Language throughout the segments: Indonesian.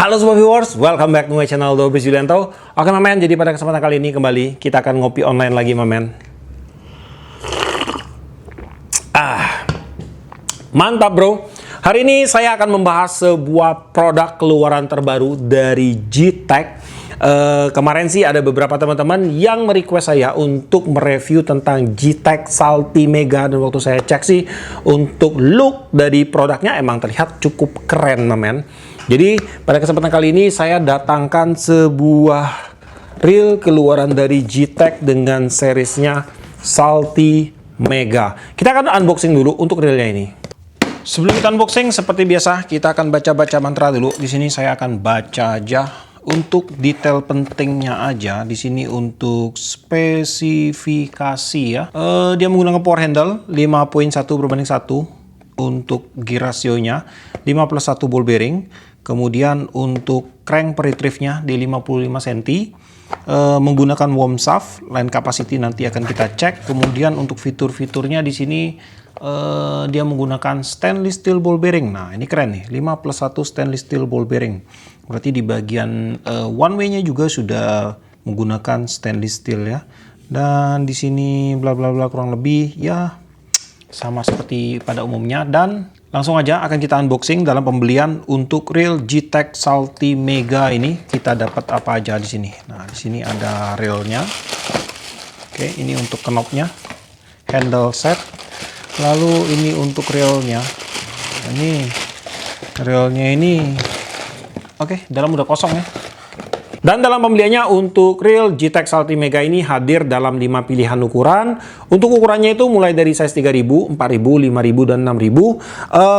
Halo semua viewers, welcome back to my channel Dobris Julianto. Oke mamen, jadi pada kesempatan kali ini kembali kita akan ngopi online lagi mamen. Mantap bro. Hari ini saya akan membahas sebuah produk keluaran terbaru dari Gtech. Kemarin sih ada beberapa teman-teman yang merequest saya untuk mereview tentang Gtech Salty Mega, dan waktu saya cek sih untuk look dari produknya emang terlihat cukup keren mamen. Jadi pada kesempatan kali ini saya datangkan sebuah reel keluaran dari Gtech dengan seriesnya Salty Mega. Kita akan unboxing dulu untuk reelnya ini. Sebelum kita unboxing, seperti biasa kita akan baca-baca mantra dulu. Di sini saya akan baca aja untuk detail pentingnya aja. Di sini untuk spesifikasi ya. Dia menggunakan power handle 5.1/1 untuk gear rasionya, 5+1 ball bearing. Kemudian untuk crank per retrieve-nya di 55 cm. Menggunakan worm shaft, line capacity nanti akan kita cek. Kemudian untuk fitur-fiturnya di sini dia menggunakan stainless steel ball bearing. Nah, ini keren nih, 5+1 stainless steel ball bearing. Berarti di bagian one way-nya juga sudah menggunakan stainless steel ya. Dan di sini bla bla bla kurang lebih ya sama seperti pada umumnya. Dan langsung aja akan kita unboxing dalam pembelian untuk reel Gtech Salty Mega ini. Kita dapat apa aja di sini. Nah, di sini ada reelnya. Oke, ini untuk knobnya, handle set. Lalu ini untuk reelnya. Nah, ini reelnya ini. Oke, dalam udah kosong ya. Dan dalam pembeliannya untuk reel Gtech Salty Mega ini hadir dalam 5 pilihan ukuran. Untuk ukurannya itu mulai dari size 3000, 4000, 5000, dan 6000.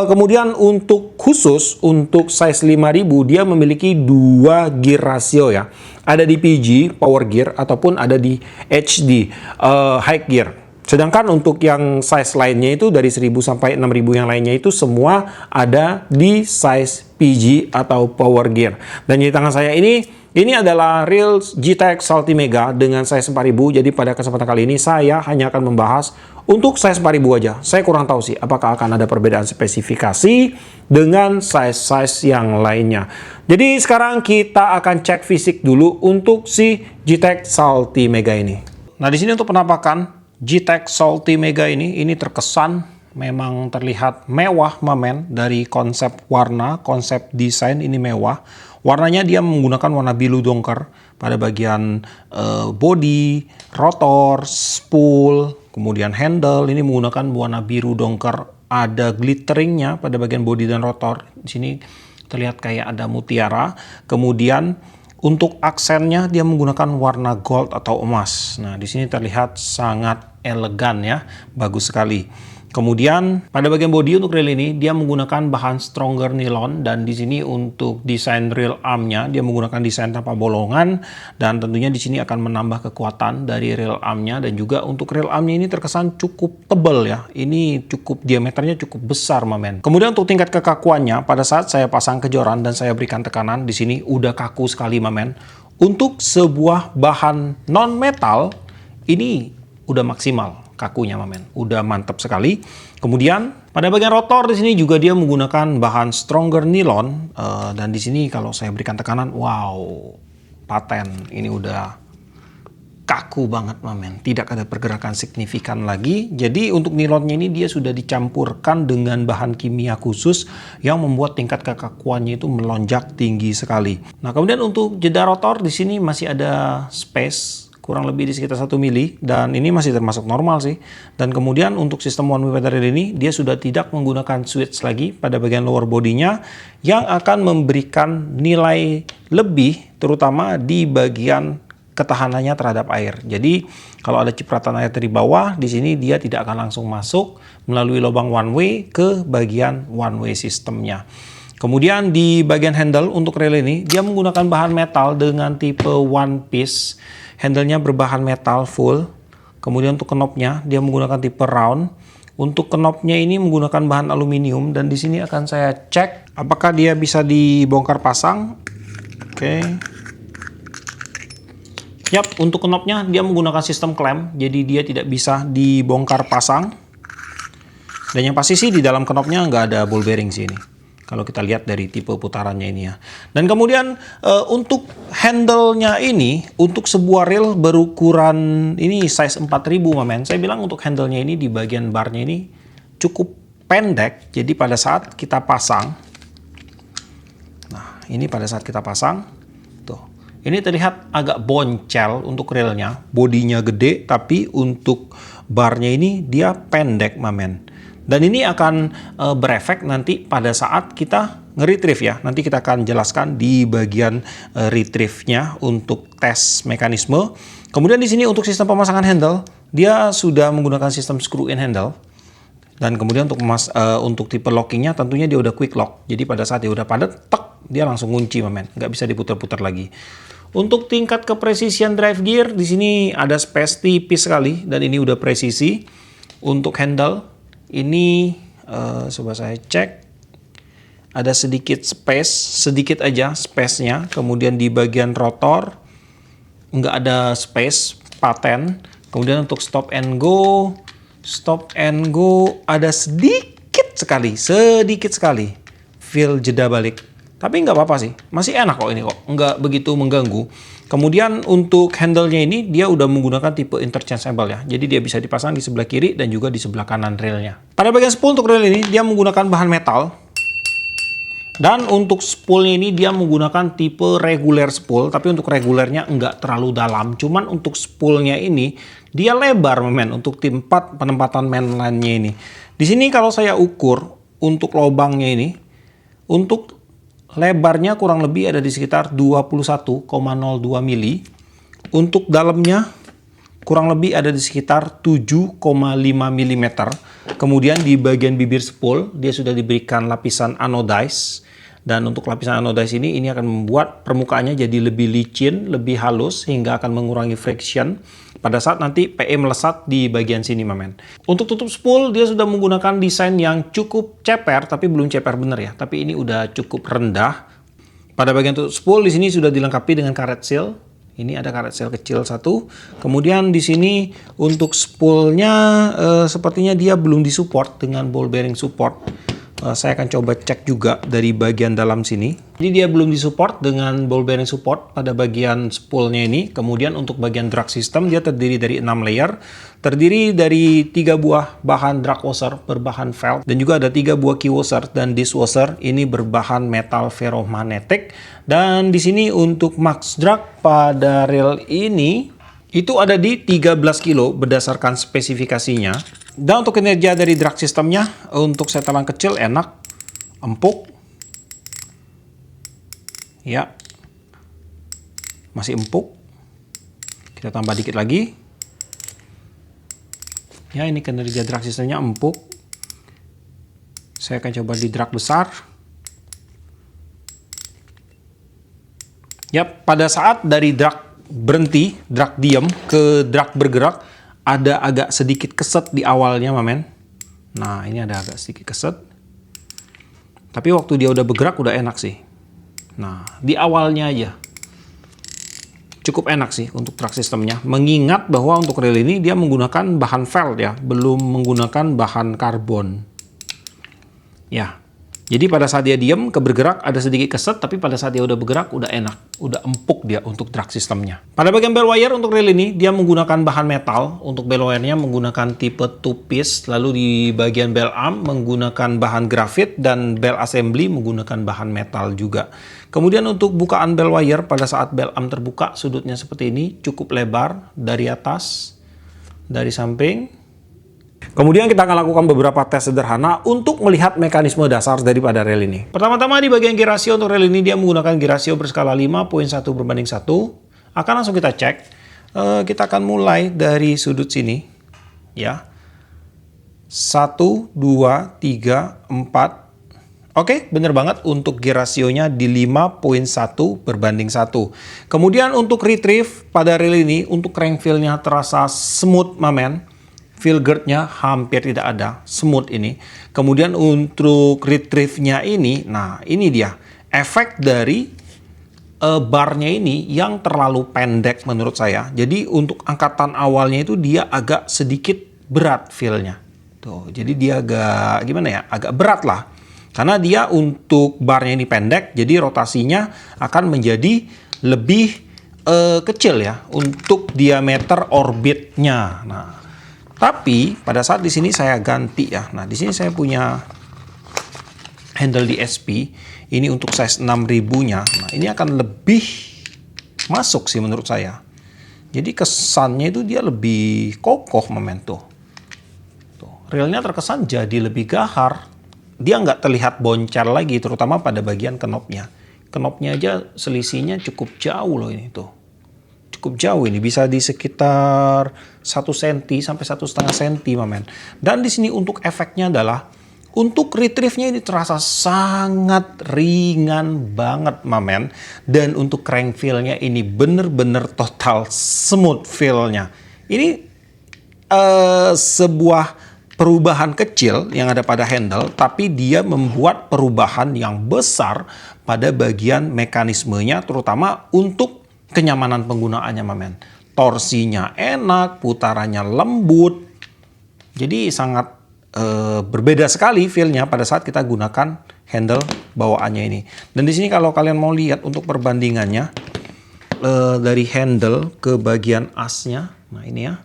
Kemudian untuk khusus untuk size 5000 dia memiliki 2 gear rasio ya. Ada di PG, power gear, ataupun ada di HD, high gear. Sedangkan untuk yang size lainnya itu dari 1000 sampai 6000 yang lainnya itu semua ada di size PG atau power gear. Dan di tangan saya ini adalah reel Gtech Salty Mega dengan size 4000. Jadi pada kesempatan kali ini saya hanya akan membahas untuk size 4000 aja. Saya kurang tahu sih apakah akan ada perbedaan spesifikasi dengan size-size yang lainnya. Jadi sekarang kita akan cek fisik dulu untuk si Gtech Salty Mega ini. Nah, di sini untuk penampakan Gtech Salty Mega ini terkesan memang terlihat mewah mamen. Dari konsep warna, konsep desain ini mewah. Warnanya dia menggunakan warna biru dongker pada bagian body, rotor, spool, kemudian handle ini menggunakan warna biru dongker. Ada glitteringnya pada bagian body dan rotor. Di sini terlihat kayak ada mutiara. Kemudian untuk aksennya dia menggunakan warna gold atau emas. Nah, di sini terlihat sangat elegan ya, bagus sekali. Kemudian pada bagian bodi untuk reel ini dia menggunakan bahan stronger nylon, dan di sini untuk desain reel armnya dia menggunakan desain tanpa bolongan, dan tentunya di sini akan menambah kekuatan dari reel armnya. Dan juga untuk reel armnya ini terkesan cukup tebal ya. Ini cukup diameternya cukup besar mamen. Kemudian untuk tingkat kekakuannya pada saat saya pasang ke joran dan saya berikan tekanan di sini udah kaku sekali mamen. Untuk sebuah bahan non metal ini udah maksimal kakunya mamen, udah mantap sekali. Kemudian pada bagian rotor di sini juga dia menggunakan bahan stronger nylon, dan di sini kalau saya berikan tekanan, wow, paten ini udah kaku banget mamen, tidak ada pergerakan signifikan lagi. Jadi untuk nylonnya ini dia sudah dicampurkan dengan bahan kimia khusus yang membuat tingkat kekakuannya itu melonjak tinggi sekali. Nah, kemudian untuk jeda rotor di sini masih ada space kurang lebih di sekitar 1 mili, dan ini masih termasuk normal sih. Dan kemudian untuk sistem one way pada reel ini dia sudah tidak menggunakan switch lagi pada bagian lower bodinya yang akan memberikan nilai lebih terutama di bagian ketahanannya terhadap air. Jadi kalau ada cipratan air dari bawah di sini dia tidak akan langsung masuk melalui lubang one way ke bagian one way sistemnya. Kemudian di bagian handle untuk reel ini dia menggunakan bahan metal dengan tipe one piece. Handle-nya berbahan metal full. Kemudian untuk knobnya dia menggunakan tipe round. Untuk knobnya ini menggunakan bahan aluminium, dan di sini akan saya cek apakah dia bisa dibongkar pasang. Oke. Yap, untuk knobnya dia menggunakan sistem klem, jadi dia tidak bisa dibongkar pasang. Dan yang pasti sih di dalam knobnya nggak ada ball bearing sih ini. Kalau kita lihat dari tipe putarannya ini ya. Dan kemudian untuk handle-nya ini, untuk sebuah reel berukuran ini size 4000 mamen. Saya bilang untuk handle-nya ini di bagian barnya ini cukup pendek. Jadi pada saat kita pasang, nah ini pada saat kita pasang, tuh. Ini terlihat agak boncel untuk reelnya. Bodinya gede, tapi untuk barnya ini dia pendek mamen. Dan ini akan berefek nanti pada saat kita nge-retrieve ya. Nanti kita akan jelaskan di bagian retrieve-nya untuk tes mekanisme. Kemudian di sini untuk sistem pemasangan handle, dia sudah menggunakan sistem screw-in handle. Dan kemudian untuk tipe lockingnya tentunya dia udah quick lock. Jadi pada saat dia udah padat, tek, dia langsung kunci mamen. Nggak bisa diputar-putar lagi. Untuk tingkat kepresisian drive gear, di sini ada space tipis sekali. Dan ini udah presisi. Untuk handle, ini coba saya cek, ada sedikit space, sedikit aja space-nya. Kemudian di bagian rotor nggak ada space, paten. Kemudian untuk stop and go ada sedikit sekali feel jeda balik. Tapi nggak apa-apa sih, masih enak kok ini kok, nggak begitu mengganggu. Kemudian untuk handle-nya ini dia udah menggunakan tipe interchangeable ya. Jadi dia bisa dipasang di sebelah kiri dan juga di sebelah kanan railnya. Pada bagian spool untuk rail ini dia menggunakan bahan metal. Dan untuk spoolnya ini dia menggunakan tipe regular spool. Tapi untuk regulernya nggak terlalu dalam. Cuman untuk spoolnya ini dia lebar men untuk tempat penempatan mainline-nya ini. Di sini kalau saya ukur untuk lubangnya ini, untuk lebarnya kurang lebih ada di sekitar 21,02 mili. Untuk dalamnya kurang lebih ada di sekitar 7,5 mm. Kemudian di bagian bibir spool dia sudah diberikan lapisan anodize. Dan untuk lapisan anodize ini akan membuat permukaannya jadi lebih licin, lebih halus hingga akan mengurangi friction pada saat nanti PE melesat di bagian sini mamen. Untuk tutup spool dia sudah menggunakan desain yang cukup ceper, tapi belum ceper bener ya. Tapi ini udah cukup rendah. Pada bagian tutup spool di sini sudah dilengkapi dengan karet seal. Ini ada karet seal kecil satu. Kemudian di sini untuk spoolnya sepertinya dia belum disupport dengan ball bearing support. Saya akan coba cek juga dari bagian dalam sini. Jadi dia belum disupport dengan ball bearing support pada bagian spoolnya ini. Kemudian untuk bagian drag system dia terdiri dari 6 layer. Terdiri dari 3 buah bahan drag washer berbahan felt. Dan juga ada 3 buah key washer dan disc washer ini berbahan metal ferromagnetic. Dan di sini untuk max drag pada reel ini itu ada di 13 kilo berdasarkan spesifikasinya. Dan untuk kinerja dari drag sistemnya, untuk setelan kecil enak, empuk. Ya, masih empuk. Kita tambah dikit lagi. Ya, ini kinerja drag sistemnya empuk. Saya akan coba di drag besar. Ya, pada saat dari drag berhenti, drag diam ke drag bergerak, ada agak sedikit keset di awalnya mamen. Nah ini ada agak sedikit keset. Tapi waktu dia udah bergerak udah enak sih. Nah di awalnya aja cukup enak sih untuk drag sistemnya. Mengingat bahwa untuk reel ini dia menggunakan bahan felt ya. Belum menggunakan bahan karbon. Ya. Jadi pada saat dia diam ke bergerak ada sedikit keset, tapi pada saat dia udah bergerak udah enak, udah empuk dia untuk drag sistemnya. Pada bagian bell wire untuk reel ini dia menggunakan bahan metal. Untuk bell wire-nya menggunakan tipe 2 piece, lalu di bagian bell arm menggunakan bahan grafit dan bell assembly menggunakan bahan metal juga. Kemudian untuk bukaan bell wire pada saat bell arm terbuka sudutnya seperti ini, cukup lebar dari atas, dari samping. Kemudian kita akan lakukan beberapa tes sederhana untuk melihat mekanisme dasar daripada reel ini. Pertama-tama di bagian gear ratio untuk reel ini dia menggunakan gear ratio berskala 5.1/1. Akan langsung kita cek. Kita akan mulai dari sudut sini. Ya. 1, 2, 3, 4. Oke, bener banget untuk gear rasionya di 5.1/1. Kemudian untuk retrieve pada reel ini, untuk crank feel-nya terasa smooth mamen. Feel guard-nya hampir tidak ada, smooth ini. Kemudian untuk retrieve-nya ini, nah ini dia. Efek dari barnya ini yang terlalu pendek menurut saya. Jadi untuk angkatan awalnya itu dia agak sedikit berat feel-nya. Tuh, jadi dia agak gimana ya? Agak berat lah. Karena dia untuk barnya ini pendek, jadi rotasinya akan menjadi lebih kecil ya untuk diameter orbitnya. Nah, tapi pada saat di sini saya ganti ya. Nah, di sini saya punya handle DSP ini untuk size 6000-nya. Nah, ini akan lebih masuk sih menurut saya. Jadi kesannya itu dia lebih kokoh tuh. Realnya terkesan jadi lebih gahar. Dia nggak terlihat boncar lagi, terutama pada bagian knopnya. Knopnya aja selisihnya cukup jauh loh ini tuh. Cukup jauh ini, bisa di sekitar 1 cm sampai 1,5 cm. Dan di sini untuk efeknya adalah untuk retrieve-nya ini terasa sangat ringan banget mamen. Dan untuk crank feel-nya ini bener-bener total smooth feel-nya. Ini sebuah perubahan kecil yang ada pada handle, tapi dia membuat perubahan yang besar pada bagian mekanismenya, terutama untuk kenyamanan penggunaannya mamen. Torsinya enak, putarannya lembut, jadi sangat berbeda sekali feel-nya pada saat kita gunakan handle bawaannya ini. Dan di sini kalau kalian mau lihat untuk perbandingannya dari handle ke bagian asnya, nah ini ya.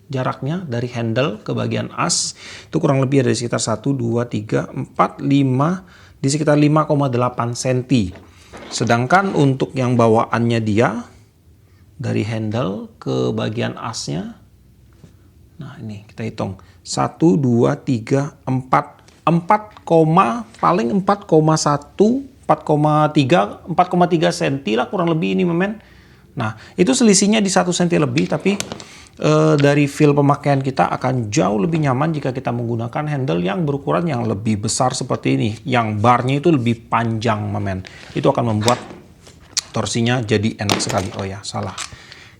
Jaraknya dari handle ke bagian as itu kurang lebih ada di sekitar 1, 2, 3, 4, 5 di sekitar 5,8 cm. Sedangkan untuk yang bawaannya dia dari handle ke bagian asnya, nah ini kita hitung 1, 2, 3, 4 paling 4,1 4,3 cm lah kurang lebih ini memen. Nah itu selisihnya di 1 cm lebih, tapi dari feel pemakaian kita akan jauh lebih nyaman jika kita menggunakan handle yang berukuran yang lebih besar seperti ini. Yang barnya itu lebih panjang, mamen. Itu akan membuat torsinya jadi enak sekali. Oh ya, salah.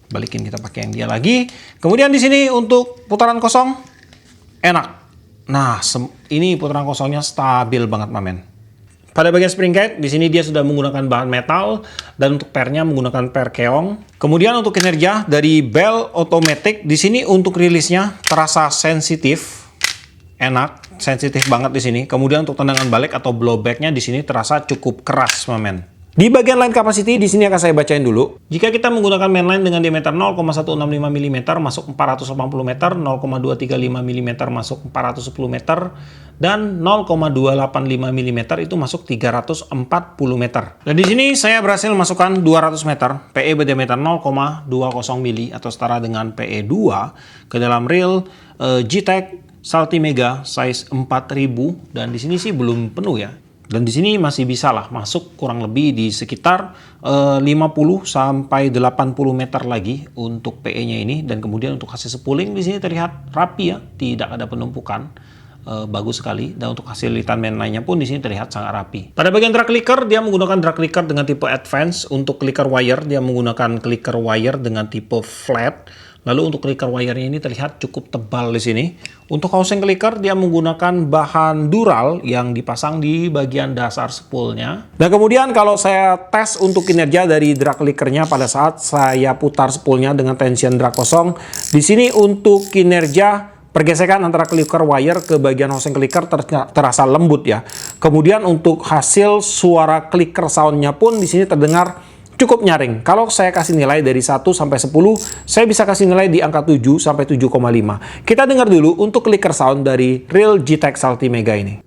Balikin, kita pakai yang dia lagi. Kemudian di sini untuk putaran kosong, enak. Nah, ini putaran kosongnya stabil banget, mamen. Pada bagian spring guide, di sini dia sudah menggunakan bahan metal dan untuk pernya menggunakan per keong. Kemudian untuk kinerja dari bell automatic, di sini untuk rilisnya terasa sensitif, enak, sensitif banget di sini. Kemudian untuk tendangan balik atau blowbacknya di sini terasa cukup keras, mamen. Di bagian line capacity, di sini akan saya bacain dulu. Jika kita menggunakan mainline dengan diameter 0,165 mm masuk 480 meter, 0,235 mm masuk 410 meter, dan 0,285 mm itu masuk 340 meter. Dan di sini saya berhasil masukkan 200 meter PE berdiameter 0,20 mm atau setara dengan PE 2 ke dalam reel G-Tech Saltimega size 4000, dan di sini sih belum penuh ya. Dan di sini masih bisa lah masuk kurang lebih di sekitar 50 sampai 80 meter lagi untuk PE-nya ini. Dan kemudian untuk hasil spooling di sini terlihat rapi ya, tidak ada penumpukan. Bagus sekali. Dan untuk hasil lilitan mainline-nya pun di sini terlihat sangat rapi. Pada bagian drag clicker, dia menggunakan drag clicker dengan tipe advance. Untuk clicker wire, dia menggunakan clicker wire dengan tipe flat. Lalu untuk clicker wire-nya ini terlihat cukup tebal di sini. Untuk housing clicker, dia menggunakan bahan dural yang dipasang di bagian dasar spoolnya. Dan kemudian kalau saya tes untuk kinerja dari drag clickernya pada saat saya putar spoolnya dengan tension drag kosong, di sini untuk kinerja pergesekan antara clicker wire ke bagian housing clicker terasa lembut ya. Kemudian untuk hasil suara clicker sound-nya pun di sini terdengar cukup nyaring. Kalau saya kasih nilai dari 1 sampai 10, saya bisa kasih nilai di angka 7 sampai 7,5. Kita dengar dulu untuk clicker sound dari reel G-Tech Saltimega ini.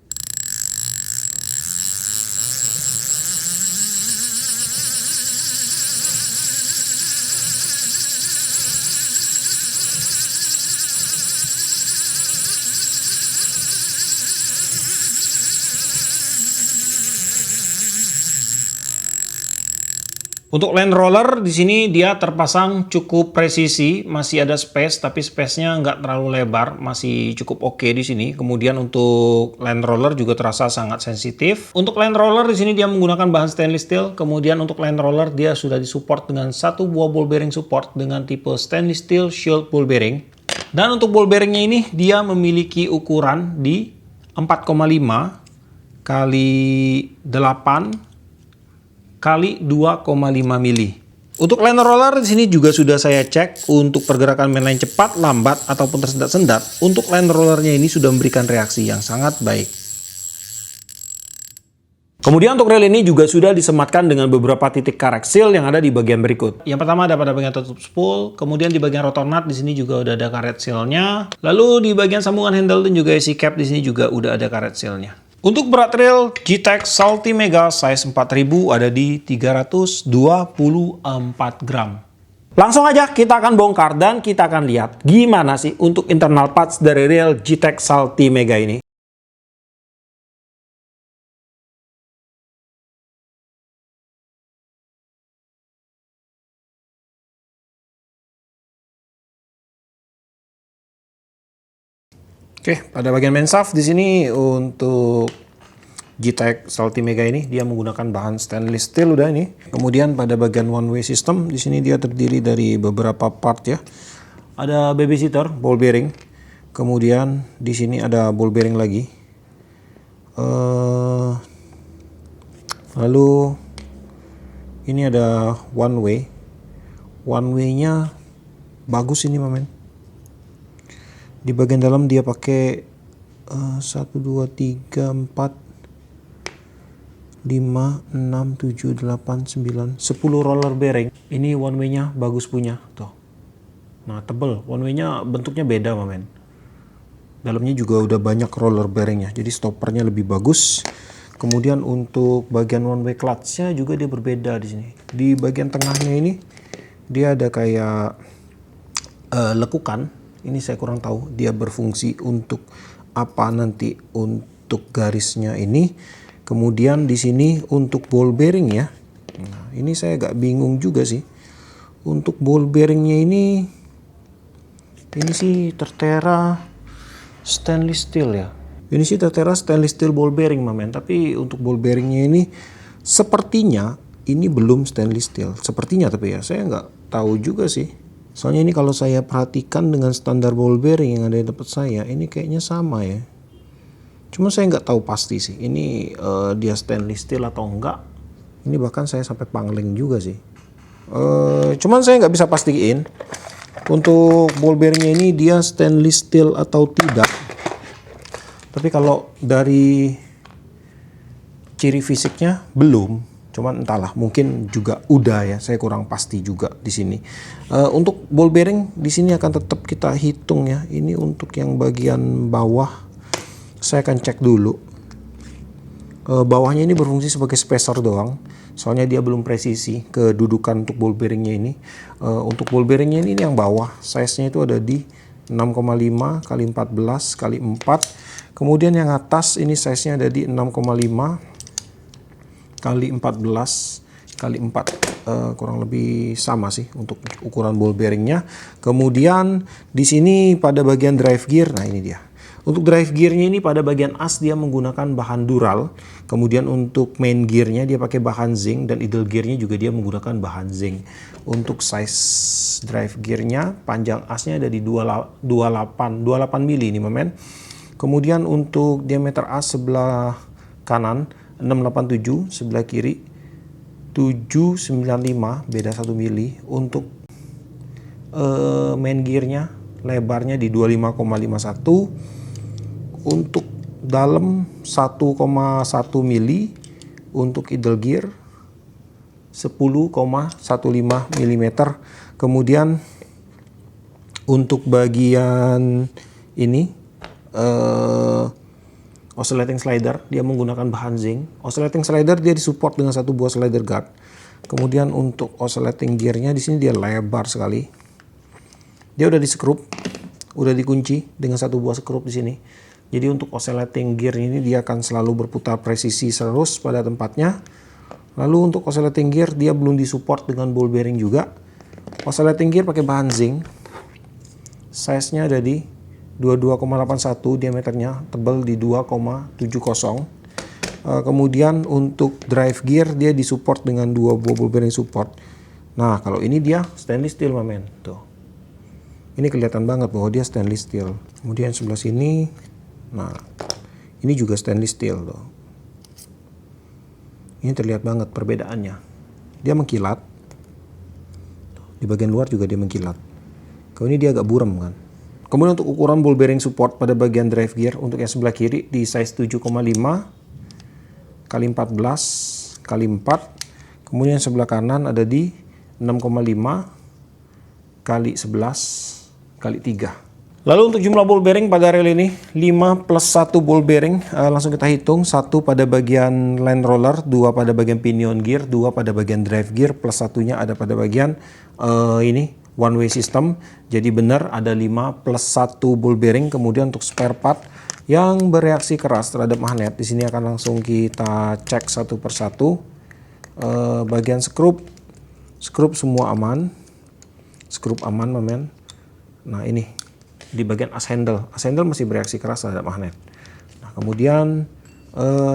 Untuk land roller di sini dia terpasang cukup presisi, masih ada space tapi space-nya nggak terlalu lebar, masih cukup oke di sini. Kemudian untuk land roller juga terasa sangat sensitif. Untuk land roller di sini dia menggunakan bahan stainless steel. Kemudian untuk land roller dia sudah disupport dengan satu buah ball bearing support dengan tipe stainless steel shield ball bearing. Dan untuk ball bearingnya ini dia memiliki ukuran di 4,5 kali 8 kali 2,5 mili. Untuk land roller di sini juga sudah saya cek untuk pergerakan mainline cepat, lambat ataupun tersendat-sendat. Untuk land rollernya ini sudah memberikan reaksi yang sangat baik. Kemudian untuk rel ini juga sudah disematkan dengan beberapa titik karet seal yang ada di bagian berikut. Yang pertama ada pada bagian tutup spool, kemudian di bagian rotor nut di sini juga udah ada karet seal-nya. Lalu di bagian sambungan handle dan juga isi cap di sini juga udah ada karet seal-nya. Untuk berat rel GTEC Salty Mega size 4000 ada di 324 gram. Langsung aja kita akan bongkar dan kita akan lihat gimana sih untuk internal parts dari rel GTEC Salty Mega ini. Oke, pada bagian main shaft di sini untuk GTEC Salty Mega ini dia menggunakan bahan stainless steel udah ini. Kemudian pada bagian one way system di sini dia terdiri dari beberapa part ya. Ada babysitter ball bearing. Kemudian di sini ada ball bearing lagi. Lalu ini ada one way. One way-nya bagus ini mamen. Di bagian dalam dia pakai 1, 2, 3, 4, 5, 6, 7, 8, 9, 10 roller bearing. Ini one way-nya bagus punya tuh. Nah tebel, one way-nya bentuknya beda mamen. Dalamnya juga udah banyak roller bearingnya, jadi stoppernya lebih bagus. Kemudian untuk bagian one way clutch-nya juga dia berbeda di sini. Di bagian tengahnya ini dia ada kayak lekukan. Ini saya kurang tahu dia berfungsi untuk apa nanti untuk garisnya ini. Kemudian di sini untuk ball bearing ya. Nah, ini saya agak bingung juga sih. Untuk ball bearingnya ini sih Tertera stainless steel ya. Ini sih Tertera stainless steel ball bearing mamen. Tapi untuk ball bearingnya ini sepertinya ini belum stainless steel. Sepertinya tapi ya saya nggak tahu juga sih. Soalnya ini kalau saya perhatikan dengan standar ball bearing yang ada di tempat saya, ini kayaknya sama ya. Cuma saya nggak tahu pasti sih, ini dia stainless steel atau enggak. Ini bahkan saya sampai pangling juga sih. Cuman saya nggak bisa pastiin untuk ball bearingnya ini dia stainless steel atau tidak. Tapi kalau dari ciri fisiknya belum. Cuman entahlah, mungkin juga udah ya, saya kurang pasti juga di sini. Untuk ball bearing di sini akan tetap kita hitung ya. Ini untuk yang bagian bawah, saya akan cek dulu. Bawahnya ini berfungsi sebagai spacer doang. Soalnya dia belum presisi kedudukan untuk ball bearingnya ini. Untuk ball bearingnya ini yang bawah, size-nya itu ada di 6,5 kali 14 kali 4. Kemudian yang atas ini size-nya ada di 6,5 kali 14 kali 4, kurang lebih sama sih untuk ukuran ball bearingnya. Kemudian di sini pada bagian drive gear, nah ini dia. Untuk drive gearnya ini pada bagian as dia menggunakan bahan dural. Kemudian untuk main gearnya dia pakai bahan zinc dan idle gearnya juga dia menggunakan bahan zinc. Untuk size drive gearnya panjang asnya ada di 28 mili ini mamen. Kemudian untuk diameter as sebelah kanan 687, sebelah kiri 795, beda 1 mili. Untuk main gearnya lebarnya di 25,51. Untuk dalam 1,1 mili. Untuk idle gear 10,15 mm. Kemudian untuk bagian ini oscillating slider dia menggunakan bahan zinc. Oscillating slider dia disupport dengan satu buah slider guard. Kemudian untuk oscillating gearnya di sini dia lebar sekali. Dia udah di-skrup, udah dikunci dengan satu buah skrup di sini. Jadi untuk oscillating gear ini dia akan selalu berputar presisi terus pada tempatnya. Lalu untuk oscillating gear dia belum disupport dengan ball bearing juga. Oscillating gear pakai bahan zinc. Size-nya ada di 22,81 diameternya, tebal di 2,70. Kemudian untuk drive gear dia disupport dengan 2 buah ball bearing support. Nah kalau ini dia stainless steel mamen tuh. Ini kelihatan banget bahwa dia stainless steel. Kemudian sebelah sini, nah ini juga stainless steel tuh. Ini terlihat banget perbedaannya. Dia mengkilat. Di bagian luar juga dia mengkilat. Kalau ini dia agak buram kan. Kemudian untuk ukuran ball bearing support pada bagian drive gear untuk yang sebelah kiri di size 7,5 kali 14 kali 4, kemudian sebelah kanan ada di 6,5 kali 11 kali 3. Lalu untuk jumlah ball bearing pada rel ini 5 plus 1 ball bearing, langsung kita hitung. 1 pada bagian land roller, 2 pada bagian pinion gear, 2 pada bagian drive gear, plus satunya ada pada bagian ini one way system. Jadi benar ada 5 plus 1 ball bearing. Kemudian untuk spare part yang bereaksi keras terhadap magnet, di sini akan langsung kita cek satu persatu. Bagian skrup semua aman, skrup aman men. Nah ini di bagian as handle masih bereaksi keras terhadap magnet. Nah kemudian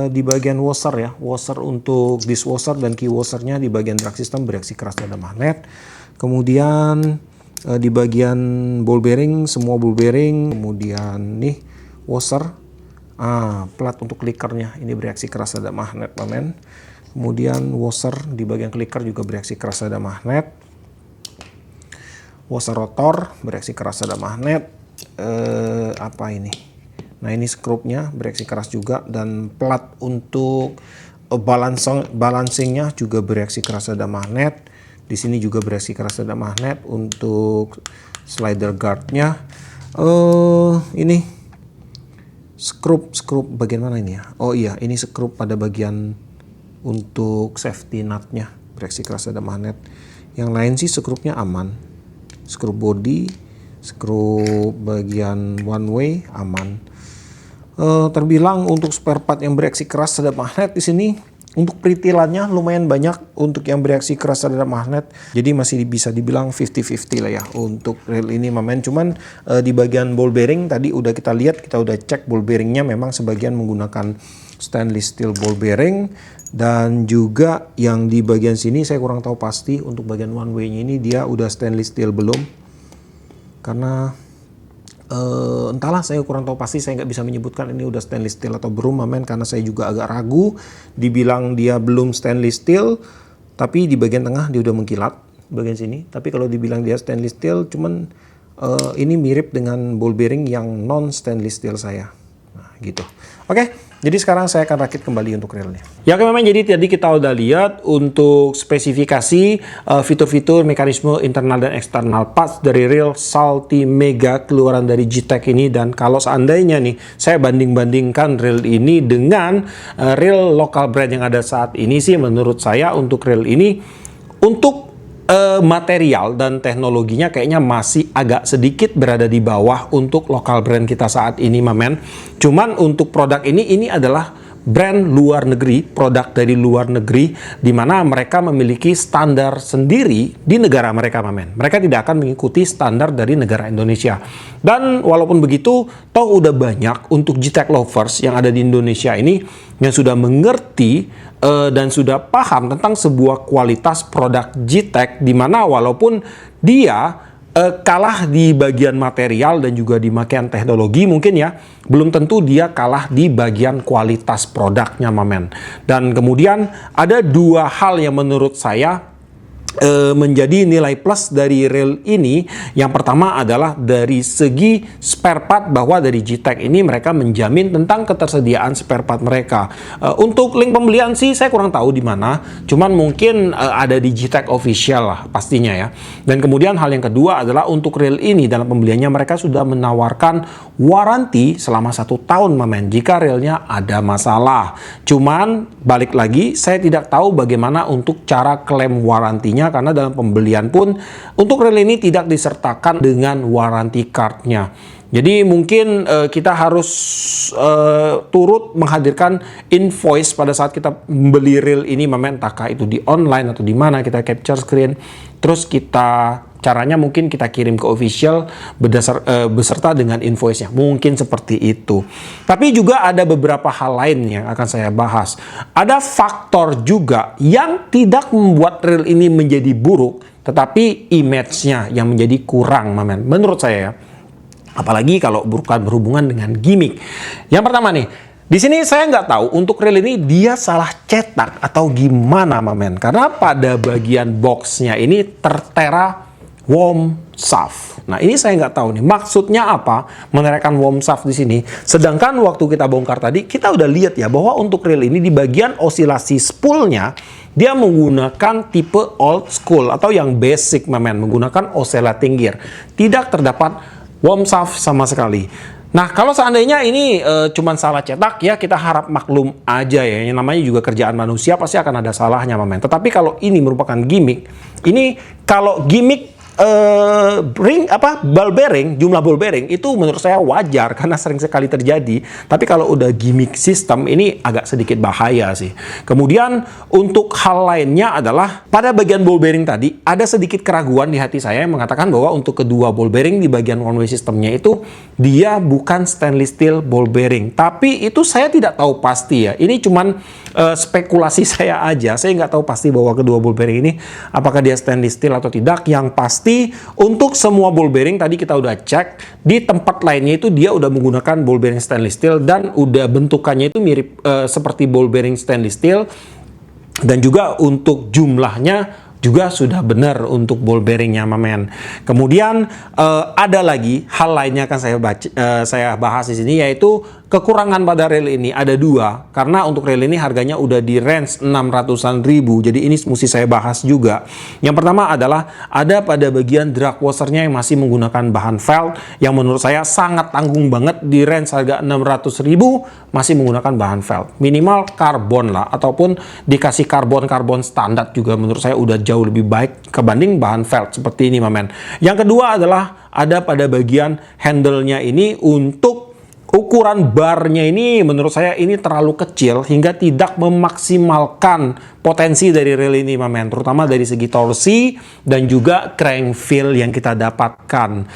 di bagian washer ya, washer untuk dishwasher dan key washernya di bagian drag system bereaksi keras terhadap magnet. Kemudian di bagian ball bearing semua ball bearing, kemudian nih washer, plat untuk clickernya ini bereaksi keras terhadap magnet men. Kemudian washer di bagian clicker juga bereaksi keras terhadap magnet. Washer rotor bereaksi keras terhadap magnet. Apa ini? Nah ini skrupnya bereaksi keras juga, dan plat untuk balancingnya juga bereaksi keras terhadap magnet. Di sini juga bereaksi keras terhadap magnet. Untuk slider guardnya, ini skrup bagian mana ini ya? Oh iya, ini skrup pada bagian untuk safety nutnya bereaksi keras terhadap magnet. Yang lain sih skrupnya aman. Skrup body, skrup bagian one way aman. Terbilang untuk spare part yang bereaksi keras terhadap magnet di sini untuk peritilannya lumayan banyak untuk yang bereaksi keras terhadap magnet. Jadi masih bisa dibilang 50-50 lah ya untuk rel ini men. Cuman di bagian ball bearing tadi udah kita lihat, kita udah cek ball bearingnya memang sebagian menggunakan stainless steel ball bearing, dan juga yang di bagian sini saya kurang tahu pasti untuk bagian one way-nya ini dia udah stainless steel belum. Karena entahlah, saya kurang tahu pasti, saya nggak bisa menyebutkan ini udah stainless steel atau belum men, karena saya juga agak ragu. Dibilang dia belum stainless steel, tapi di bagian tengah dia udah mengkilat bagian sini. Tapi kalau dibilang dia stainless steel, cuman ini mirip dengan ball bearing yang non stainless steel saya. Nah gitu. Oke, jadi sekarang saya akan rakit kembali untuk relnya. Ya oke, memang jadi tadi kita udah lihat untuk spesifikasi, fitur-fitur, mekanisme internal dan eksternal parts dari rel Salty Mega keluaran dari Gtech ini. Dan kalau seandainya nih saya banding-bandingkan rel ini dengan rel lokal brand yang ada saat ini sih, menurut saya untuk rel ini untuk material dan teknologinya kayaknya masih agak sedikit berada di bawah untuk lokal brand kita saat ini men. Cuman untuk produk ini adalah brand luar negeri, produk dari luar negeri, di mana mereka memiliki standar sendiri di negara mereka men. Mereka tidak akan mengikuti standar dari negara Indonesia. Dan walaupun begitu, toh udah banyak untuk Gtech lovers yang ada di Indonesia ini yang sudah mengerti dan sudah paham tentang sebuah kualitas produk Gtech, di mana walaupun dia kalah di bagian material dan juga di bagian teknologi mungkin ya, belum tentu dia kalah di bagian kualitas produknya men. Dan kemudian ada dua hal yang menurut saya menjadi nilai plus dari rel ini. Yang pertama adalah dari segi spare part, bahwa dari Gtech ini mereka menjamin tentang ketersediaan spare part mereka. Untuk link pembelian sih saya kurang tahu di mana, cuman mungkin ada di Gtech official lah pastinya ya. Dan kemudian hal yang kedua adalah untuk rel ini dalam pembeliannya mereka sudah menawarkan waranti selama 1 tahun men, jika relnya ada masalah. Cuman balik lagi, saya tidak tahu bagaimana untuk cara klaim warantinya, karena dalam pembelian pun untuk rel ini tidak disertakan dengan warranty cardnya. Jadi mungkin kita harus turut menghadirkan invoice pada saat kita membeli rel ini men, entahkah itu di online atau di mana, kita capture screen, terus caranya mungkin kita kirim ke official beserta dengan invoice-nya. Mungkin seperti itu. Tapi juga ada beberapa hal lain yang akan saya bahas. Ada faktor juga yang tidak membuat rel ini menjadi buruk, tetapi image-nya yang menjadi kurang men, menurut saya ya. Apalagi kalau bukan berhubungan dengan gimmick. Yang pertama nih, di sini saya nggak tahu untuk rel ini dia salah cetak atau gimana men, karena pada bagian boxnya ini tertera warm shaft. Nah, ini saya nggak tahu nih maksudnya apa menerapkan warm shaft di sini. Sedangkan waktu kita bongkar tadi, kita udah lihat ya bahwa untuk reel ini di bagian osilasi spoolnya dia menggunakan tipe old school atau yang basic, menggunakan oscillating gear. Tidak terdapat warm shaft sama sekali. Nah, kalau seandainya ini cuman salah cetak ya, kita harap maklum aja ya. Yang namanya juga kerjaan manusia pasti akan ada salahnya, Tetapi kalau ini merupakan gimmick, ini kalau gimmick ball bearing, jumlah ball bearing itu menurut saya wajar karena sering sekali terjadi. Tapi kalau udah gimmick sistem ini agak sedikit bahaya sih. Kemudian untuk hal lainnya adalah pada bagian ball bearing tadi ada sedikit keraguan di hati saya yang mengatakan bahwa untuk kedua ball bearing di bagian one way sistemnya itu dia bukan stainless steel ball bearing. Tapi itu saya tidak tahu pasti ya. Ini cuman spekulasi saya aja. Saya nggak tahu pasti bahwa kedua ball bearing ini apakah dia stainless steel atau tidak. Yang pasti untuk semua ball bearing tadi kita udah cek di tempat lainnya itu dia udah menggunakan ball bearing stainless steel dan udah bentukannya itu mirip seperti ball bearing stainless steel, dan juga untuk jumlahnya juga sudah benar untuk ball bearingnya, Kemudian ada lagi hal lainnya akan saya bahas di sini, yaitu kekurangan pada reel ini ada dua, karena untuk reel ini harganya udah di range 600-an ribu. Jadi ini mesti saya bahas juga. Yang pertama adalah ada pada bagian drag washernya yang masih menggunakan bahan felt yang menurut saya sangat tanggung banget di range harga 600 ribu masih menggunakan bahan felt. Minimal karbon lah, ataupun dikasih karbon standar juga menurut saya udah jauh lebih baik kebanding bahan felt seperti ini, Yang kedua adalah ada pada bagian handle-nya ini untuk ukuran barnya ini menurut saya ini terlalu kecil hingga tidak memaksimalkan potensi dari reel ini, terutama dari segi torsi dan juga crank feel yang kita dapatkan.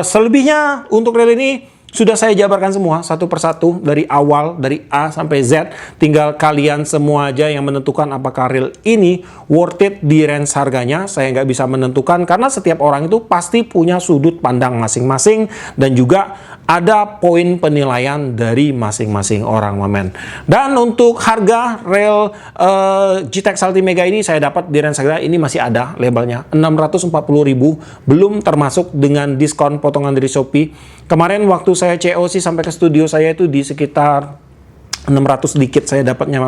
Selebihnya untuk reel ini sudah saya jabarkan semua satu persatu dari awal, dari A sampai Z. Tinggal kalian semua aja yang menentukan apakah reel ini worth it di range harganya. Saya nggak bisa menentukan karena setiap orang itu pasti punya sudut pandang masing-masing dan juga ada poin penilaian dari masing-masing orang, Dan untuk harga reel GTEK Ultimega ini saya dapat di range harga ini masih ada labelnya 640.000, belum termasuk dengan diskon potongan dari Shopee. Kemarin waktu saya COC sampai ke studio saya itu di sekitar 600 sedikit saya dapatnya,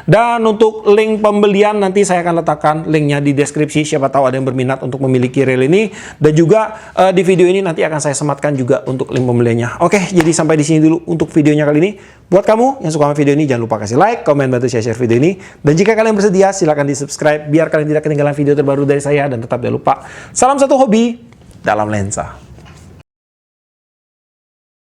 Dan untuk link pembelian nanti saya akan letakkan linknya di deskripsi, siapa tahu ada yang berminat untuk memiliki reel ini. Dan juga di video ini nanti akan saya sematkan juga untuk link pembeliannya. Oke, jadi sampai di sini dulu untuk videonya kali ini. Buat kamu yang suka sama video ini, jangan lupa kasih like, komen, bantu share video ini. Dan jika kalian bersedia, silahkan di subscribe biar kalian tidak ketinggalan video terbaru dari saya. Dan tetap jangan lupa, salam satu hobi dalam lensa.